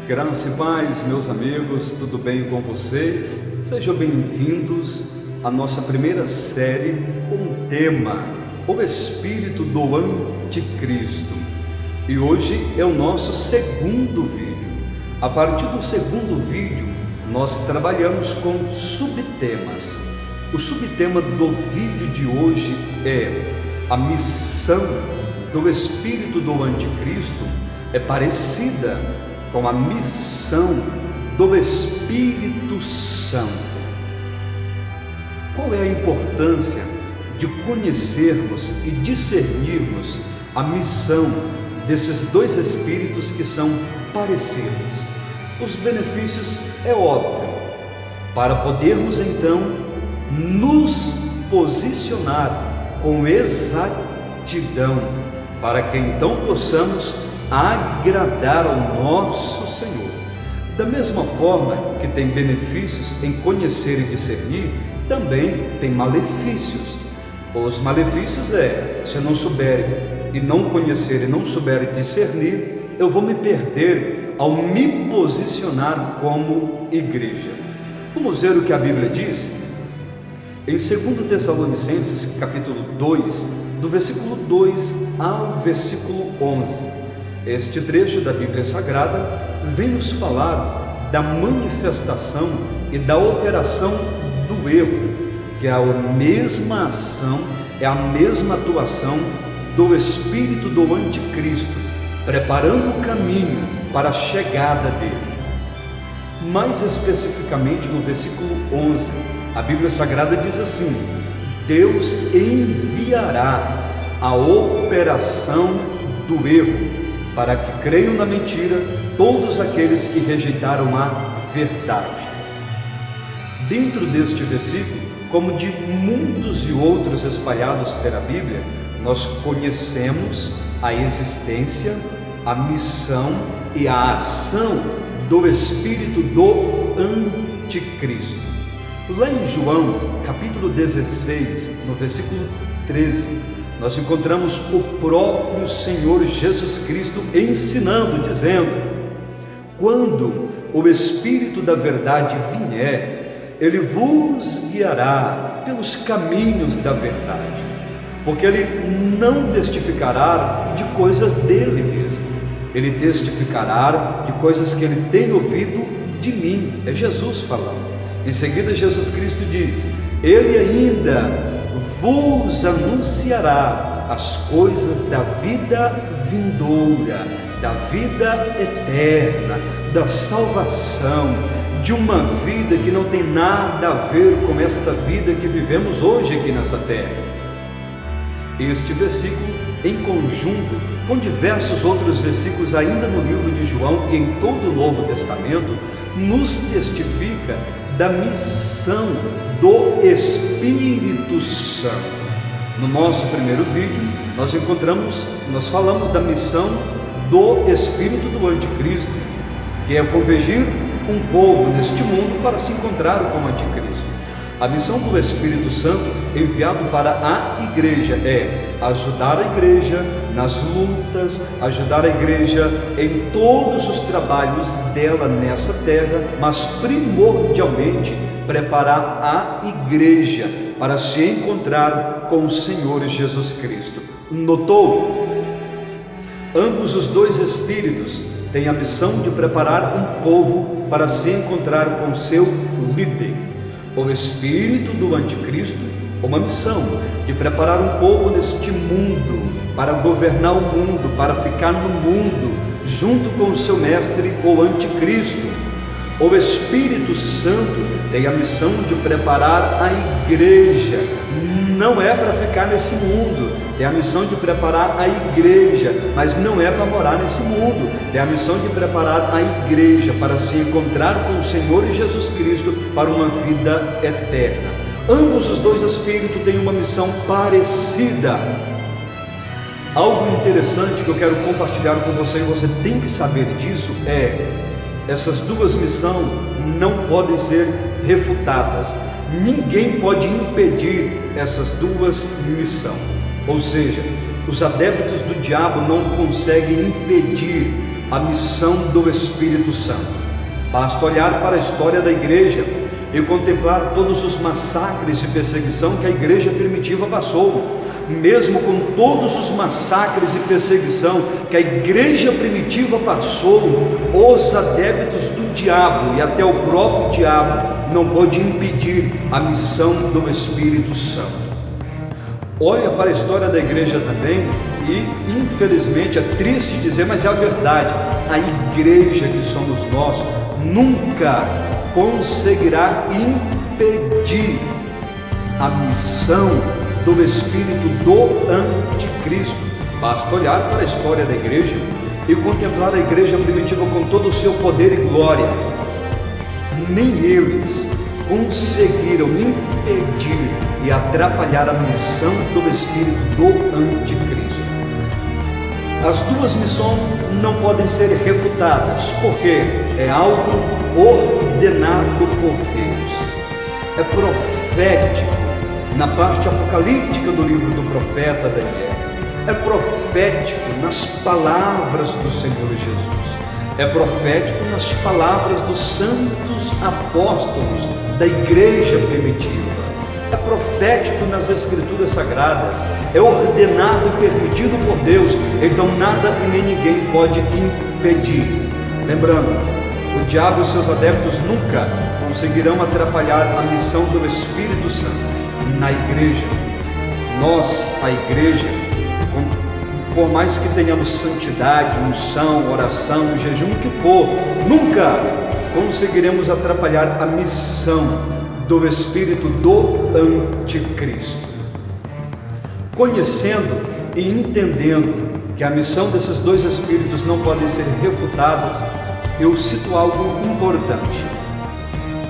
Graça e paz, meus amigos, tudo bem com vocês? Sejam bem-vindos à nossa primeira série com o tema O Espírito do Anticristo. E hoje é o nosso segundo vídeo. A partir do segundo vídeo, nós trabalhamos com subtemas. O subtema do vídeo de hoje é a missão do Espírito do Anticristo é parecida com a missão do Espírito Santo. Qual é a importância de conhecermos e discernirmos a missão desses dois espíritos que são parecidos? Os benefícios é óbvio, para podermos então nos posicionar com exatidão, para que então possamos agradar ao nosso Senhor. Da mesma forma que tem benefícios em conhecer e discernir, também tem malefícios. Os malefícios se eu não souber e não conhecer e não souber discernir, eu vou me perder ao me posicionar como igreja. Vamos ver o que a Bíblia diz? Em 2 Tessalonicenses capítulo 2, do versículo 2 ao versículo 11. Este trecho da Bíblia Sagrada vem nos falar da manifestação e da operação do erro, que é a mesma ação, é a mesma atuação do espírito do anticristo, preparando o caminho para a chegada dele. Mais especificamente no versículo 11, a Bíblia Sagrada diz assim: Deus enviará a operação do erro, para que creiam na mentira todos aqueles que rejeitaram a verdade. Dentro deste versículo, como de muitos e outros espalhados pela Bíblia, nós conhecemos a existência, a missão e a ação do espírito do anticristo. Lá em João, capítulo 16, no versículo 13, nós encontramos o próprio Senhor Jesus Cristo ensinando, dizendo: quando o Espírito da verdade vier, ele vos guiará pelos caminhos da verdade, porque ele não testificará de coisas dele mesmo, ele testificará de coisas que ele tem ouvido de mim. É Jesus falando. Em seguida, Jesus Cristo diz: ele ainda vos anunciará as coisas da vida vindoura, da vida eterna, da salvação, de uma vida que não tem nada a ver com esta vida que vivemos hoje aqui nessa terra. Este versículo, em conjunto com diversos outros versículos ainda no livro de João e em todo o Novo Testamento, nos testifica da missão do Espírito Santo. No nosso primeiro vídeo, nós falamos da missão do Espírito do Anticristo, que é convergir um povo neste mundo para se encontrar com o Anticristo. A missão do Espírito Santo enviado para a igreja é ajudar a igreja nas lutas, ajudar a igreja em todos os trabalhos dela nessa terra, mas primordialmente preparar a igreja para se encontrar com o Senhor Jesus Cristo. Notou? Ambos os dois espíritos têm a missão de preparar um povo para se encontrar com seu líder. O espírito do anticristo, uma missão de preparar um povo neste mundo, para governar o mundo, para ficar no mundo, junto com o seu mestre, o anticristo. O Espírito Santo tem a missão de preparar a igreja, não é para ficar nesse mundo, tem a missão de preparar a igreja, mas não é para morar nesse mundo, tem a missão de preparar a igreja para se encontrar com o Senhor Jesus Cristo para uma vida eterna. Ambos os dois espíritos têm uma missão parecida. Algo interessante que eu quero compartilhar com você, e você tem que saber disso, essas duas missões não podem ser refutadas. Ninguém pode impedir essas duas missões. Ou seja, os adeptos do diabo não conseguem impedir a missão do Espírito Santo. Basta olhar para a história da igreja e contemplar todos os massacres e perseguição que a igreja primitiva passou. Mesmo com todos os massacres e perseguição que a igreja primitiva passou, os adeptos do diabo e até o próprio diabo não pôde impedir a missão do Espírito Santo. Olha para a história da igreja também e, infelizmente, é triste dizer, mas é a verdade: a igreja que somos nós nunca conseguirá impedir a missão do espírito do anticristo. Basta olhar para a história da igreja e contemplar a igreja primitiva com todo o seu poder e glória. Nem eles conseguiram impedir e atrapalhar a missão do espírito do anticristo. As duas missões não podem ser refutadas, porque é algo ordenado por Deus. É profético na parte apocalíptica do livro do profeta Daniel. É profético nas palavras do Senhor Jesus. É profético nas palavras dos santos apóstolos da igreja primitiva. É profético nas escrituras sagradas. É ordenado e permitido por Deus. Então nada e nem ninguém pode impedir. Lembrando, o diabo e seus adeptos nunca conseguirão atrapalhar a missão do Espírito Santo na igreja. Nós, a igreja, por mais que tenhamos santidade, unção, oração, jejum, o que for, nunca conseguiremos atrapalhar a missão do espírito do anticristo. Conhecendo e entendendo que a missão desses dois espíritos não podem ser refutadas, eu cito algo importante.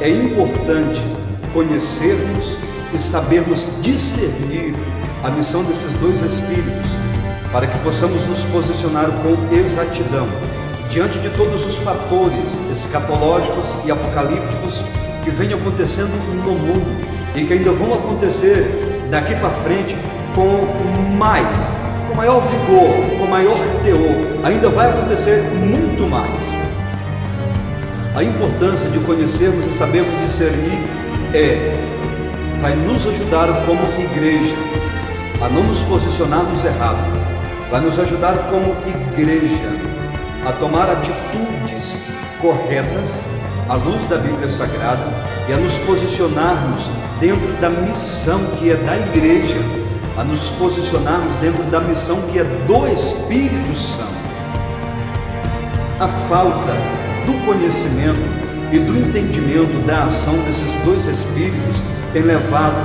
É importante conhecermos e sabermos discernir a missão desses dois espíritos, para que possamos nos posicionar com exatidão diante de todos os fatores escatológicos e apocalípticos que vêm acontecendo no mundo e que ainda vão acontecer daqui para frente com maior vigor, com maior teor. Ainda vai acontecer muito mais. A importância de conhecermos e sabermos discernir vai nos ajudar como igreja a não nos posicionarmos errado, vai nos ajudar como igreja a tomar atitudes corretas à luz da Bíblia Sagrada e a nos posicionarmos dentro da missão que é da igreja, a nos posicionarmos dentro da missão que é do Espírito Santo. A falta do conhecimento e do entendimento da ação desses dois espíritos tem levado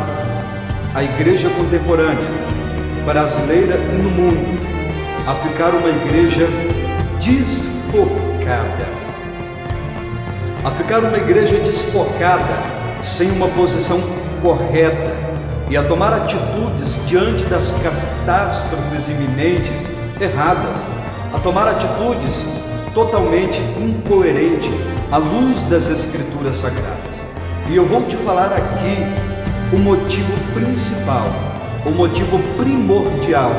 a igreja contemporânea, brasileira e no mundo, a ficar uma igreja desfocada, sem uma posição correta e a tomar atitudes diante das catástrofes iminentes erradas, a tomar atitudes totalmente incoerentes à luz das Escrituras Sagradas. E eu vou te falar aqui o motivo principal, o motivo primordial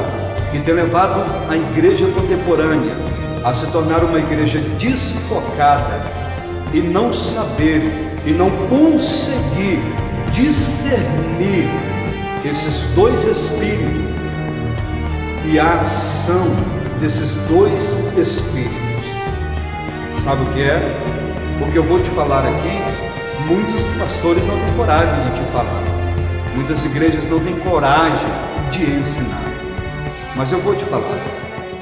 que tem levado a igreja contemporânea a se tornar uma igreja desfocada e não saber e não conseguir discernir esses dois espíritos e a ação desses dois espíritos. Sabe o que é? O que eu vou te falar aqui, muitos pastores não têm coragem de te falar, muitas igrejas não têm coragem de ensinar, mas eu vou te falar.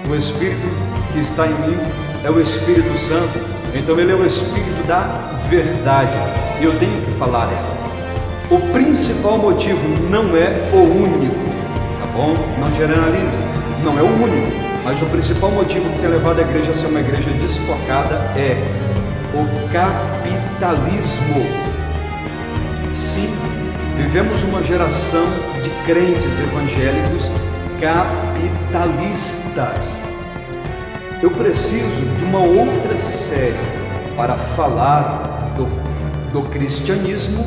O Espírito que está em mim é o Espírito Santo, então ele é o Espírito da verdade e eu tenho que falar ela. O principal motivo não é o único, tá bom? Não generalize, não é o único, mas o principal motivo que tem levado a igreja a ser uma igreja desfocada é o capitalismo. Sim, vivemos uma geração de crentes evangélicos capitalistas. Eu preciso de uma outra série para falar do cristianismo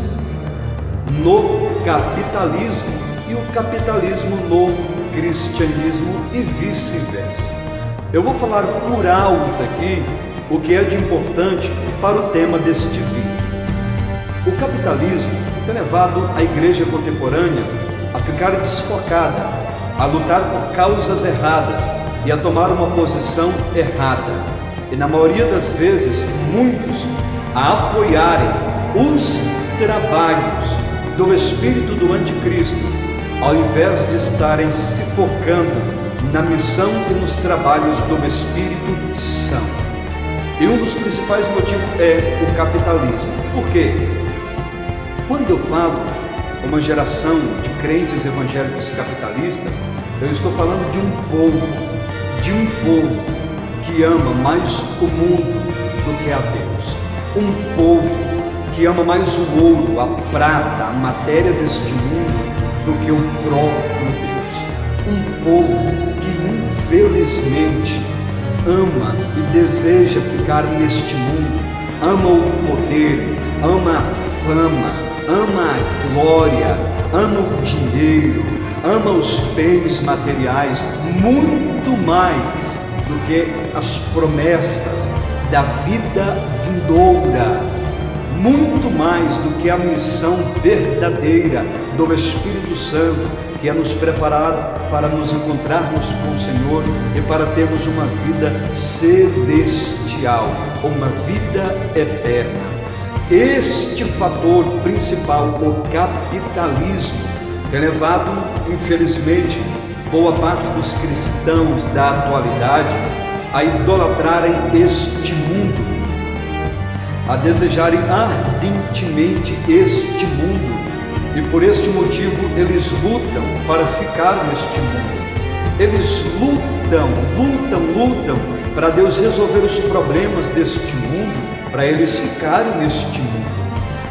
no capitalismo e o capitalismo no cristianismo e vice-versa. Eu vou falar por alto aqui o que é de importante para o tema deste vídeo. O capitalismo tem levado a igreja contemporânea a ficar desfocada, a lutar por causas erradas e a tomar uma posição errada. E na maioria das vezes, muitos a apoiarem os trabalhos do espírito do anticristo, ao invés de estarem se focando na missão e nos trabalhos do Espírito Santo. E um dos principais motivos é o capitalismo. Por quê? Quando eu falo uma geração de crentes evangélicos capitalistas, eu estou falando de um povo que ama mais o mundo do que a Deus. Um povo que ama mais o ouro, a prata, a matéria deste mundo do que o próprio Deus. Um povo que infelizmente ama e deseja ficar neste mundo, ama o poder, ama a fama, ama a glória, ama o dinheiro, ama os bens materiais, muito mais do que as promessas da vida vindoura, muito mais do que a missão verdadeira do Espírito Santo, que é nos preparar para nos encontrarmos com o Senhor e para termos uma vida celestial, uma vida eterna. Este fator principal, o capitalismo, tem levado, infelizmente, boa parte dos cristãos da atualidade a idolatrarem este mundo, a desejarem ardentemente este mundo, e por este motivo eles lutam para ficar neste mundo. Eles lutam para Deus resolver os problemas deste mundo, para eles ficarem neste mundo.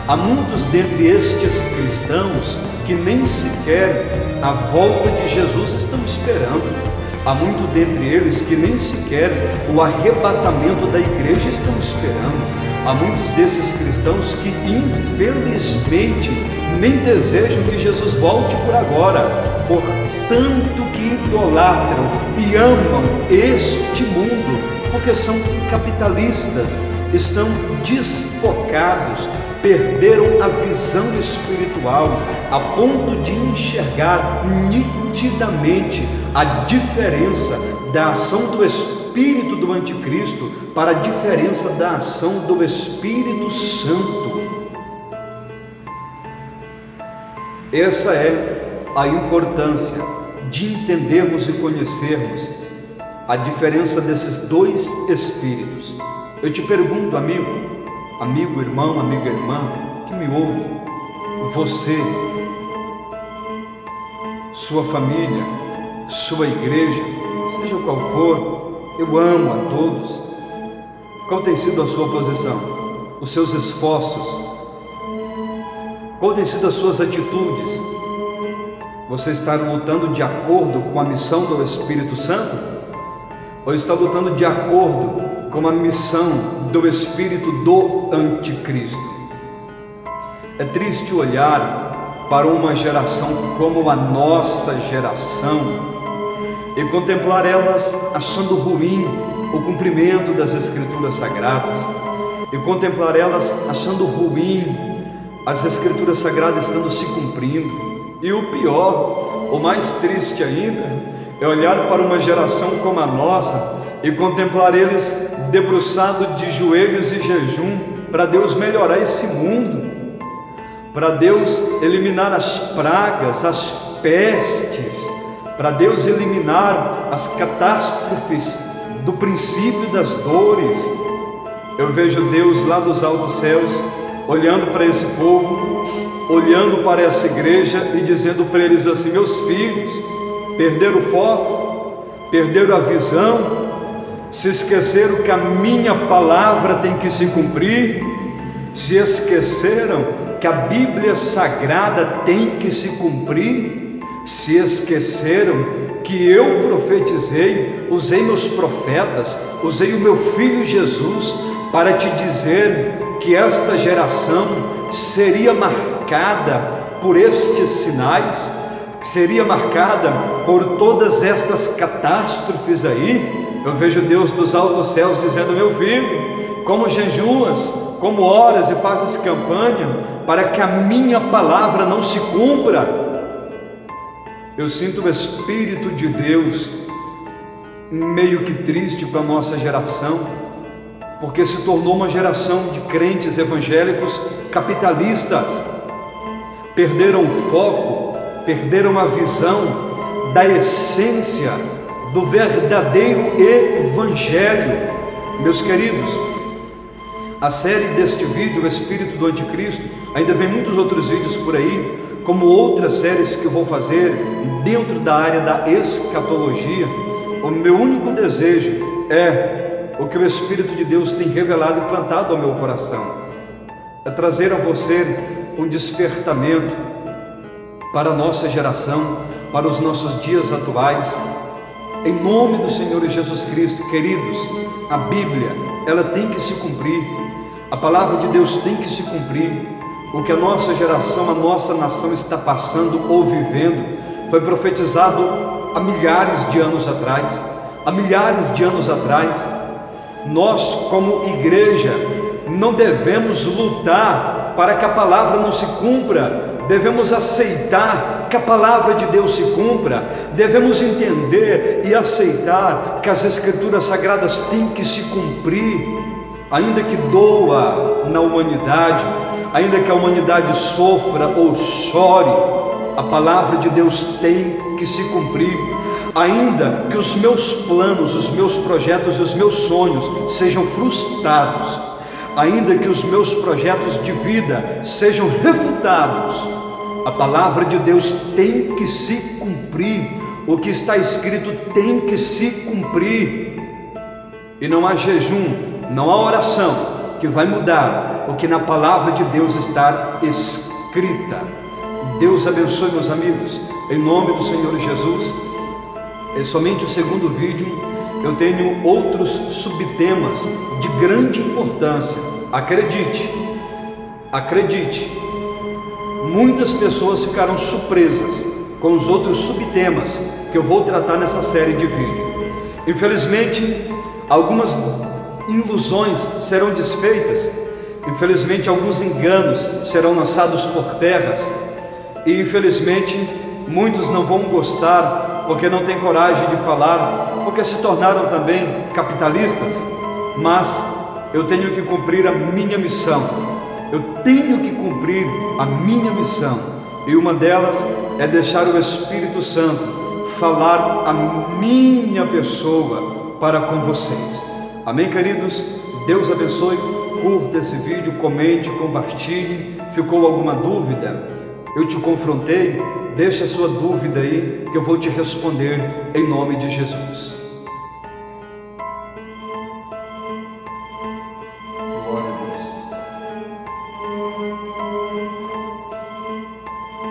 Há muitos dentre estes cristãos que nem sequer a volta de Jesus estão esperando. Há muitos dentre eles que nem sequer o arrebatamento da igreja estão esperando. Há muitos desses cristãos que infelizmente nem desejam que Jesus volte por agora, por tanto que idolatram e amam este mundo, porque são capitalistas, estão desfocados, perderam a visão espiritual a ponto de enxergar nitidamente a diferença da ação do Espírito do Anticristo para a diferença da ação do Espírito Santo. Essa é a importância de entendermos e conhecermos a diferença desses dois espíritos. Eu te pergunto, amigo, irmão, amiga, irmã, que me ouve, você, sua família, sua igreja, seja qual for, eu amo a todos. Qual tem sido a sua posição? Os seus esforços? Qual tem sido as suas atitudes? Você está lutando de acordo com a missão do Espírito Santo? Ou está lutando de acordo com a missão do Espírito do Anticristo? É triste olhar para uma geração como a nossa geração e contemplar elas achando ruim o cumprimento das Escrituras Sagradas, e contemplar elas achando ruim as Escrituras Sagradas estando se cumprindo. E o pior, o mais triste ainda, é olhar para uma geração como a nossa e contemplar eles debruçados de joelhos e jejum para Deus melhorar esse mundo, para Deus eliminar as pragas, as pestes, para Deus eliminar as catástrofes do princípio das dores. Eu vejo Deus lá dos altos céus olhando para esse povo, olhando para essa igreja e dizendo para eles assim: meus filhos, perderam o foco, perderam a visão, se esqueceram que a minha palavra tem que se cumprir, se esqueceram que a Bíblia Sagrada tem que se cumprir, se esqueceram que eu profetizei, usei meus profetas, usei o meu Filho Jesus para te dizer que esta geração seria marcada por estes sinais, que seria marcada por todas estas catástrofes aí, eu vejo Deus dos altos céus dizendo: meu filho, como jejuas, como oras e fazes campanha para que a minha palavra não se cumpra. Eu sinto o Espírito de Deus meio que triste para a nossa geração, porque se tornou uma geração de crentes evangélicos capitalistas. Perderam o foco, perderam a visão da essência do verdadeiro evangelho. Meus queridos, a série deste vídeo, o Espírito do Anticristo, ainda vem muitos outros vídeos por aí, como outras séries que eu vou fazer dentro da área da escatologia. O meu único desejo é o que o Espírito de Deus tem revelado e plantado ao meu coração, é trazer a você um despertamento para a nossa geração, para os nossos dias atuais, em nome do Senhor Jesus Cristo. Queridos, a Bíblia, ela tem que se cumprir, a palavra de Deus tem que se cumprir. O que a nossa geração, a nossa nação está passando ou vivendo, foi profetizado há milhares de anos atrás. Há milhares de anos atrás, nós como igreja não devemos lutar para que a palavra não se cumpra, devemos aceitar que a palavra de Deus se cumpra, devemos entender e aceitar que as Escrituras Sagradas têm que se cumprir, ainda que doa na humanidade, ainda que a humanidade sofra ou chore, a palavra de Deus tem que se cumprir. Ainda que os meus planos, os meus projetos e os meus sonhos sejam frustrados, ainda que os meus projetos de vida sejam refutados, a palavra de Deus tem que se cumprir. O que está escrito tem que se cumprir. E não há jejum, não há oração que vai mudar o que na palavra de Deus está escrita. Deus abençoe, meus amigos, em nome do Senhor Jesus. É somente o segundo vídeo. Eu tenho outros subtemas de grande importância. Acredite, muitas pessoas ficaram surpresas com os outros subtemas que eu vou tratar nessa série de vídeos. Infelizmente, algumas ilusões serão desfeitas, infelizmente alguns enganos serão lançados por terras, e infelizmente muitos não vão gostar porque não têm coragem de falar, porque se tornaram também capitalistas. Mas eu tenho que cumprir a minha missão, eu tenho que cumprir a minha missão, e uma delas é deixar o Espírito Santo falar a minha pessoa para com vocês. Amém, queridos? Deus abençoe. Curta esse vídeo, comente, compartilhe. Ficou alguma dúvida? Eu te confrontei? Deixa a sua dúvida aí, que eu vou te responder em nome de Jesus.